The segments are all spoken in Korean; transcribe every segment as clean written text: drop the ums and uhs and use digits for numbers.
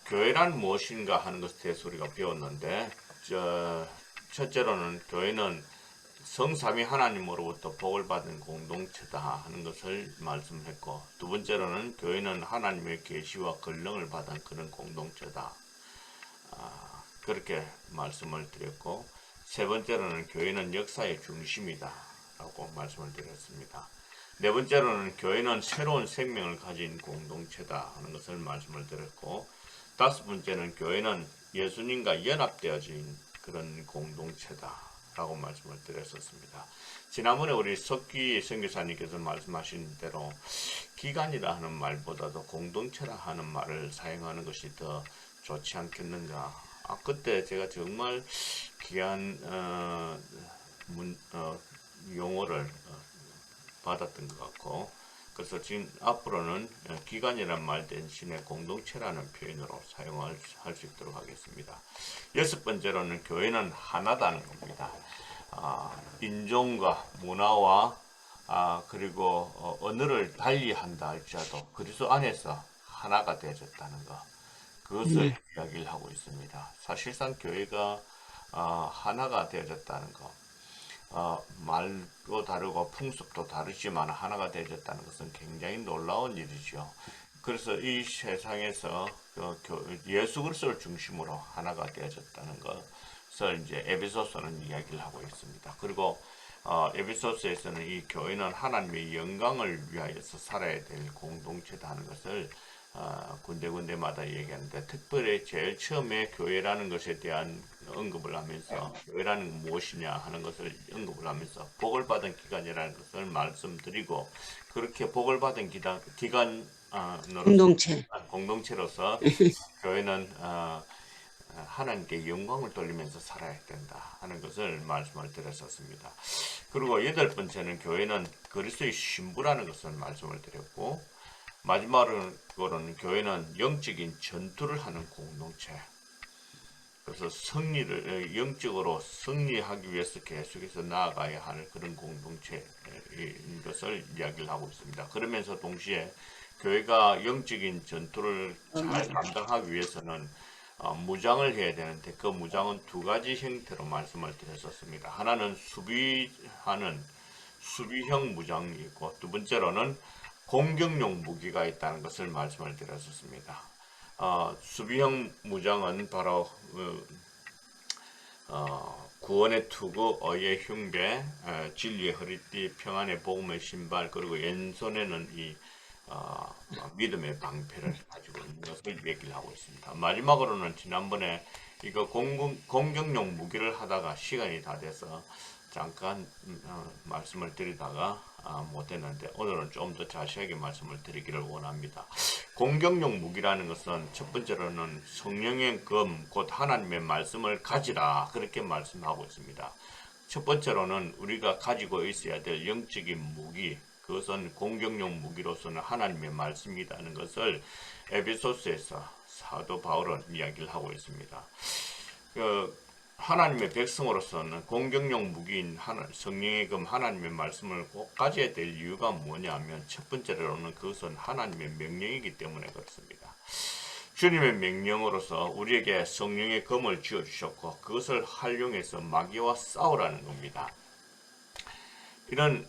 교회란 무엇인가 하는 것에 대해서 우리가 배웠는데, 첫째로는 교회는 성삼위 하나님으로부터 복을 받은 공동체다 하는 것을 말씀했고, 두 번째로는 교회는 하나님의 계시와 권능을 받은 그런 공동체다. 그렇게 말씀을 드렸고, 세 번째로는 교회는 역사의 중심이다 라고 말씀을 드렸습니다. 네 번째로는 교회는 새로운 생명을 가진 공동체다 하는 것을 말씀을 드렸고, 다섯 번째는 교회는 예수님과 연합되어진 그런 공동체다 라고 말씀을 드렸었습니다. 지난번에 우리 석기 선교사님께서 말씀하신 대로 기관이라 하는 말보다도 공동체라 하는 말을 사용하는 것이 더 좋지 않겠는가. 그때 제가 정말 귀한 용어를 받았던 것 같고, 그래서 지금 앞으로는 기관이라는 말 대신에 공동체라는 표현으로 사용할 수 있도록 하겠습니다. 여섯 번째로는 교회는 하나다는 겁니다. 인종과 문화와 그리고 언어를 달리한다 할지라도 그리스도 안에서 하나가 되어졌다는 것, 그것을 이야기를 하고 있습니다. 사실상 교회가 하나가 되어졌다는 것, 말도 다르고 풍습도 다르지만 하나가 되어졌다는 것은 굉장히 놀라운 일이죠. 그래서 이 세상에서 예수 그리스도를 중심으로 하나가 되어졌다는 것을 이제 에베소서는 이야기를 하고 있습니다. 그리고 에베소서에서는 이 교회는 하나님의 영광을 위하여서 살아야 될 공동체다 하는 것을 군데군데마다 얘기하는데, 특별히 제일 처음에 교회라는 것에 대한 언급을 하면서 교회라는 무엇이냐 하는 것을 언급을 하면서 복을 받은 기관이라는 것을 말씀드리고, 그렇게 복을 받은 공동체로서 교회는 하나님께 영광을 돌리면서 살아야 된다 하는 것을 말씀을 드렸었습니다. 그리고 여덟 번째는 교회는 그리스도의 신부라는 것을 말씀을 드렸고, 마지막으로는 교회는 영적인 전투를 하는 공동체, 그래서 영적으로 승리하기 위해서 계속해서 나아가야 하는 그런 공동체인 것을 이야기를 하고 있습니다. 그러면서 동시에 교회가 영적인 전투를 잘 감당하기 위해서는 무장을 해야 되는데, 그 무장은 두 가지 형태로 말씀을 드렸었습니다. 하나는 수비형 무장이 있고, 두 번째로는 공격용 무기가 있다는 것을 말씀을 드렸었습니다. 수비형 무장은 바로 구원의 투구, 의의 흉배, 진리의 허리띠, 평안의 복음의 신발, 그리고 왼손에는 이 믿음의 방패를 가지고 있는 것을 얘기를 하고 있습니다. 마지막으로는 지난번에 이거 공격용 무기를 하다가 시간이 다 돼서 잠깐 말씀을 드리다가 못했는데, 오늘은 좀 더 자세하게 말씀을 드리기를 원합니다. 공격용 무기라는 것은 첫 번째로는 성령의 검, 곧 하나님의 말씀을 가지라, 그렇게 말씀하고 있습니다. 첫 번째로는 우리가 가지고 있어야 될 영적인 무기, 그것은 공격용 무기로서는 하나님의 말씀이라는 것을 에베소서에서 사도 바울은 이야기를 하고 있습니다. 하나님의 백성으로서는 공격용 무기인 성령의 검 하나님의 말씀을 꼭 가져야 될 이유가 뭐냐면, 첫 번째로는 그것은 하나님의 명령이기 때문에 그렇습니다. 주님의 명령으로서 우리에게 성령의 검을 쥐어주셨고, 그것을 활용해서 마귀와 싸우라는 겁니다. 이런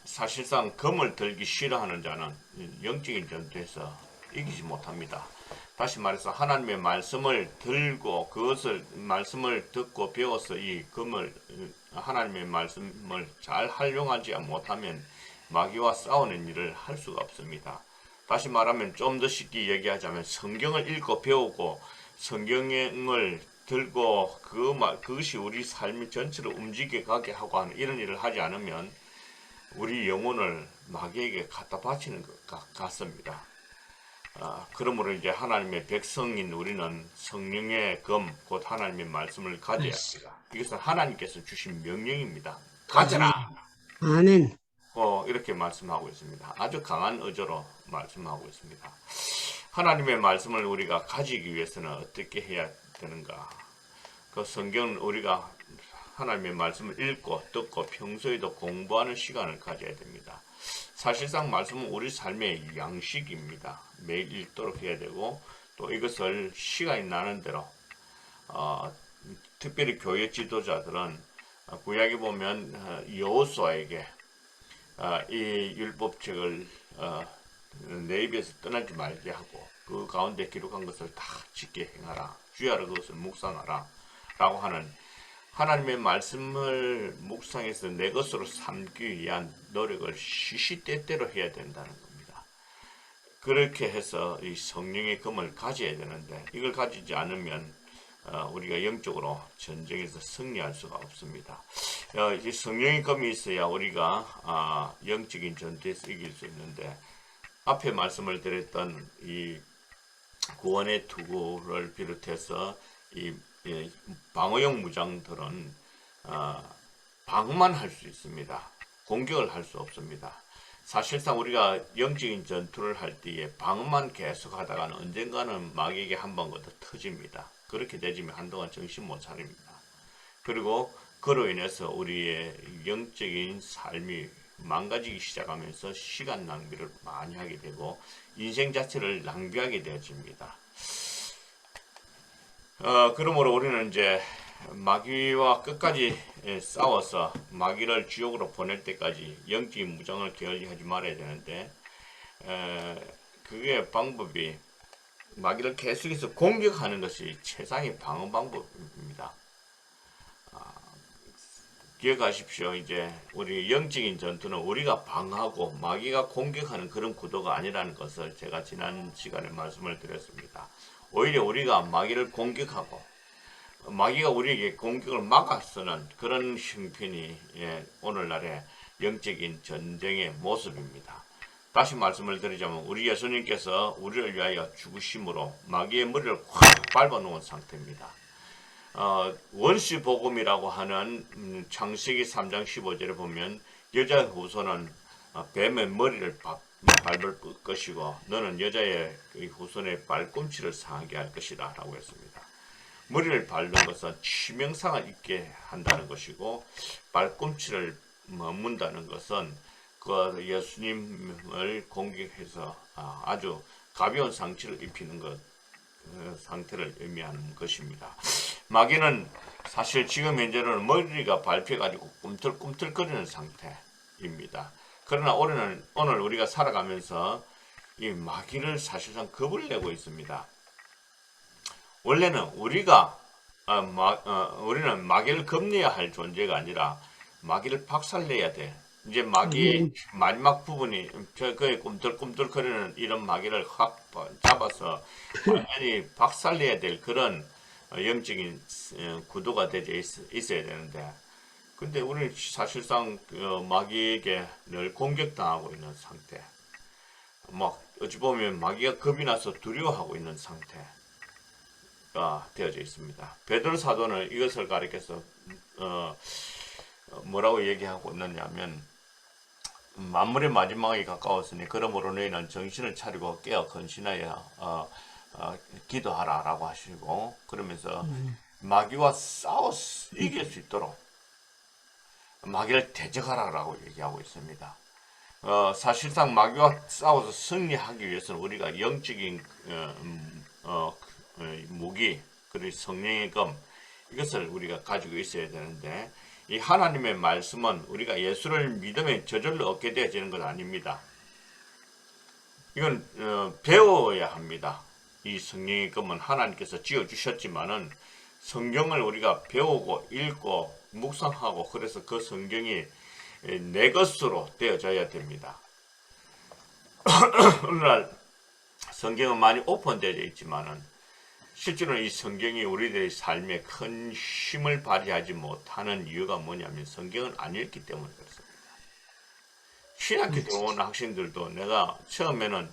사실상 검을 들기 싫어하는 자는 영적인 전투에서 이기지 못합니다. 다시 말해서 하나님의 말씀을 들고 말씀을 듣고 배워서 이 검을, 하나님의 말씀을 잘 활용하지 못하면 마귀와 싸우는 일을 할 수가 없습니다. 다시 말하면 좀 더 쉽게 얘기하자면, 성경을 읽고 배우고 성경을 들고 그것이 우리 삶 전체를 움직여 가게 하고 하는 이런 일을 하지 않으면 우리 영혼을 마귀에게 갖다 바치는 것 같습니다. 그러므로 이제 하나님의 백성인 우리는 성령의 검, 곧 하나님의 말씀을 가져야 합니다. 이것은 하나님께서 주신 명령입니다. 가져라! 아멘. 이렇게 말씀하고 있습니다. 아주 강한 의조로 말씀하고 있습니다. 하나님의 말씀을 우리가 가지기 위해서는 어떻게 해야 되는가? 그 성경은 우리가 하나님의 말씀을 읽고 듣고 평소에도 공부하는 시간을 가져야 됩니다. 사실상 말씀은 우리 삶의 양식입니다. 매일 읽도록 해야 되고, 또 이것을 시간이 나는 대로 특별히 교회 지도자들은 구약에 보면 여호수아에게 이 율법책을 내 입에서 떠나지 말게 하고 그 가운데 기록한 것을 다 지켜 행하라. 주야로 그것을 묵상하라. 라고 하는 하나님의 말씀을 묵상해서 내 것으로 삼기 위한 노력을 시시때때로 해야 된다는 겁니다. 그렇게 해서 이 성령의 검을 가져야 되는데 이걸 가지지 않으면 우리가 영적으로 전쟁에서 승리할 수가 없습니다. 이 성령의 검이 있어야 우리가 영적인 전투에서 이길 수 있는데 앞에 말씀을 드렸던 이 구원의 투구를 비롯해서 이 방어용 무장들은 방어만 할 수 있습니다. 공격을 할 수 없습니다. 사실상 우리가 영적인 전투를 할 때에 방어만 계속 하다가는 언젠가는 마귀에게 한 번 더 터집니다. 그렇게 되지면 한동안 정신 못 차립니다. 그리고 그로 인해서 우리의 영적인 삶이 망가지기 시작하면서 시간 낭비를 많이 하게 되고 인생 자체를 낭비하게 되어집니다. 그러므로 우리는 이제 마귀와 끝까지 싸워서 마귀를 지옥으로 보낼 때까지 영적인 무장을 게을리하지 말아야 되는데 그게 방법이 마귀를 계속해서 공격하는 것이 최상의 방어 방법입니다. 기억하십시오. 이제 우리 영적인 전투는 우리가 방어하고 마귀가 공격하는 그런 구도가 아니라는 것을 제가 지난 시간에 말씀을 드렸습니다. 오히려 우리가 마귀를 공격하고 마귀가 우리에게 공격을 막아서는 그런 형편이 오늘날의 영적인 전쟁의 모습입니다. 다시 말씀을 드리자면 우리 예수님께서 우리를 위하여 죽으심으로 마귀의 머리를 확 밟아 놓은 상태입니다. 원시 복음이라고 하는 창세기 3장 15절에 보면 여자의 후손은 뱀의 머리를 밟을 것이고 너는 여자의 후손의 발꿈치를 상하게 할 것이다 라고 했습니다. 머리를 밟는 것은 치명상을 입게 한다는 것이고 발꿈치를 문다는 것은 그 예수님을 공격해서 아주 가벼운 상처를 입히는 것 상태를 의미하는 것입니다. 마귀는 사실 지금 현재는 머리가 밟혀가지고 꿈틀꿈틀거리는 상태입니다. 그러나 오늘 우리가 살아가면서 이 마귀를 사실상 겁을 내고 있습니다. 원래는 우리는 마귀를 겁내야 할 존재가 아니라 마귀를 박살내야 돼. 이제 마귀의 마지막 부분이 거의 꿈틀꿈틀거리는 이런 마귀를 확 잡아서 완전히 박살내야 될 그런 영적인 구도가 되어 있어야 되는데 근데 우리는 사실상 마귀에게 늘 공격당하고 있는 상태, 막 어찌 보면 마귀가 겁이 나서 두려워하고 있는 상태가 되어져 있습니다. 베드로 사도는 이것을 가리켜서 뭐라고 얘기하고 있느냐면 만물의 마지막이 가까웠으니 그러므로 너희는 정신을 차리고 깨어 근신하여 기도하라 라고 하시고 그러면서 마귀와 싸워 이길 수 있도록 마귀를 대적하라 라고 얘기하고 있습니다. 사실상 마귀와 싸워서 승리하기 위해서는 우리가 영적인 무기 그리고 성령의 검 이것을 우리가 가지고 있어야 되는데 이 하나님의 말씀은 우리가 예수를 믿으면 저절로 얻게 되어지는 것 아닙니다. 이건 배워야 합니다. 이 성령의 검은 하나님께서 지어주셨지만은 성경을 우리가 배우고 읽고 묵상하고 그래서 그 성경이 내 것으로 되어져야 됩니다. 오늘날 성경은 많이 오픈되어 있지만은 실제로 이 성경이 우리들의 삶에 큰 힘을 발휘하지 못하는 이유가 뭐냐면 성경을 안 읽기 때문에 그렇습니다. 신학교 들어오는 학생들도 내가 처음에는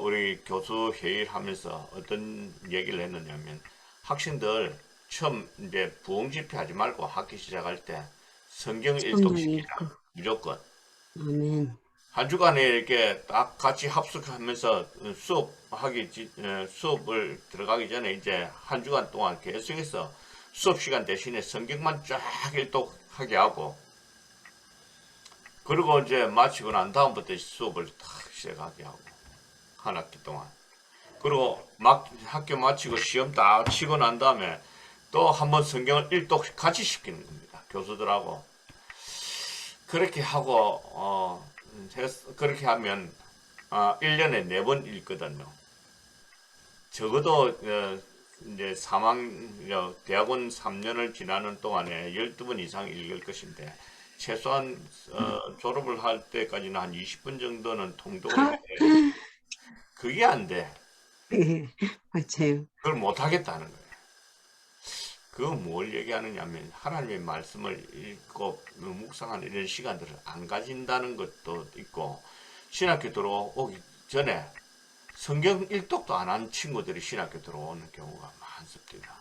우리 교수 회의를 하면서 어떤 얘기를 했느냐면 학생들 처음 이제 부흥 집회 하지 말고 학기 시작할 때 성경을 읽도시키자. 무조건. 아멘. 한 주간에 이렇게 딱 같이 합숙하면서 수업을 들어가기 전에 이제 한 주간 동안 계속해서 수업 시간 대신에 성경만 쫙 읽도하게 하고 그리고 이제 마치고 난 다음부터 수업을 탁 시작하게 하고 한 학기 동안 그리고 막 학교 마치고 시험 다 치고 난 다음에 또 한번 성경을 일독 같이 시키는 겁니다. 교수들하고. 그렇게 하고 그렇게 하면 1년에 4번 읽거든요. 적어도 이제 대학원 3년을 지나는 동안에 12번 이상 읽을 것인데 최소한 졸업을 할 때까지는 한 20분 정도는 통독을 해야 돼. 그게 안 돼. 맞아요. 그걸 못 하겠다는 거예요. 그거 뭘 얘기하느냐면 하나님의 말씀을 읽고 묵상하는 이런 시간들을 안 가진다는 것도 있고 신학교 들어오기 전에 성경 일독도 안 한 친구들이 신학교 들어오는 경우가 많습니다.